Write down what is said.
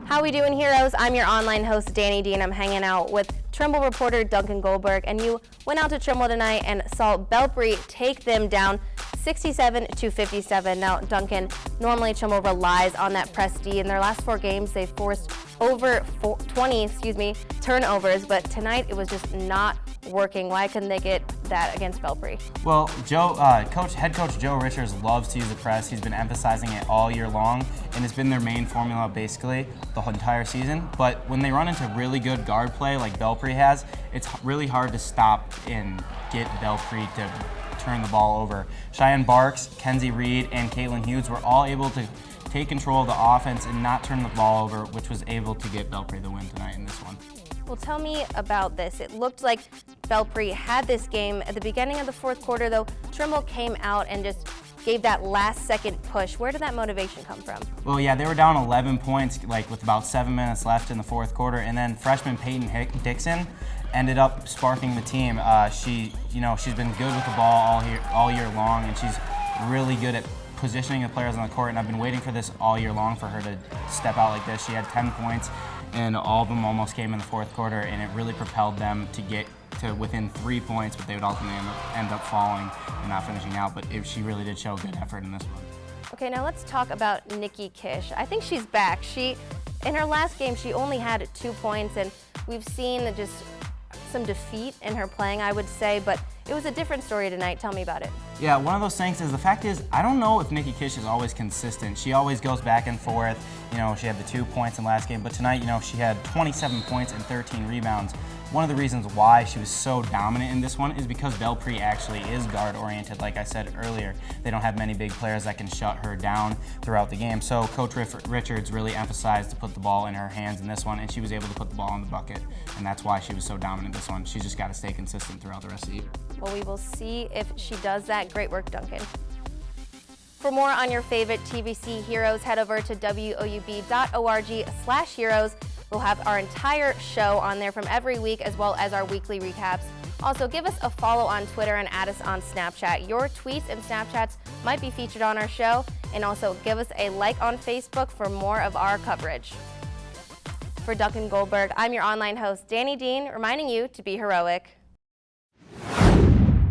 How we doing, heroes? I'm your online host, Danny D, and I'm hanging out with Trimble reporter Duncan Goldberg. And you went out to Trimble tonight and saw Belpre take them down 67-57. Now, Duncan, normally Trimble relies on that press D. In their last 4 games, they've forced over 20 turnovers, but tonight it was just not working. Why couldn't they get that against Belpre? Well, head coach Joe Richards loves to use the press. He's been emphasizing it all year long, and it's been their main formula basically the whole entire season. But when they run into really good guard play like Belpre has, it's really hard to stop and get Belpre to turn the ball over. Cheyenne Barks, Kenzie Reed, and Caitlin Hughes were all able to take control of the offense and not turn the ball over, which was able to get Belpre the win tonight in this one. Well, tell me about this. It looked like Belpre had this game. At the beginning of the fourth quarter, though, Trimble came out and just gave that last-second push. Where did that motivation come from? Well, yeah, they were down 11 points, with about 7 minutes left in the fourth quarter, and then freshman Peyton Dixon ended up sparking the team. She's been good with the ball all year long, and she's really good at positioning the players on the court, and I've been waiting for this all year long for her to step out like this. She had 10 points, and all of them almost came in the fourth quarter, and it really propelled them to get to within 3 points, but they would ultimately end up falling and not finishing out. But she really did show good effort in this one. Okay, now let's talk about Nikki Kish. I think she's back. In her last game, she only had 2 points, and we've seen just some defeat in her playing, I would say, but it was a different story tonight. Tell me about it. Yeah, one of those things is, the fact is, I don't know if Nikki Kish is always consistent. She always goes back and forth. She had the 2 points in last game, but tonight, she had 27 points and 13 rebounds. One of the reasons why she was so dominant in this one is because Belpre actually is guard-oriented, like I said earlier. They don't have many big players that can shut her down throughout the game. So Coach Richards really emphasized to put the ball in her hands in this one, and she was able to put the ball in the bucket, and that's why she was so dominant in this one. She's just got to stay consistent throughout the rest of the year. Well, we will see if she does that. Great work, Duncan. For more on your favorite TVC heroes, head over to woub.org/heroes. We'll have our entire show on there from every week, as well as our weekly recaps. Also, give us a follow on Twitter and add us on Snapchat. Your tweets and Snapchats might be featured on our show. And also, give us a like on Facebook for more of our coverage. For Duncan Goldberg, I'm your online host, Danny Dean, reminding you to be heroic.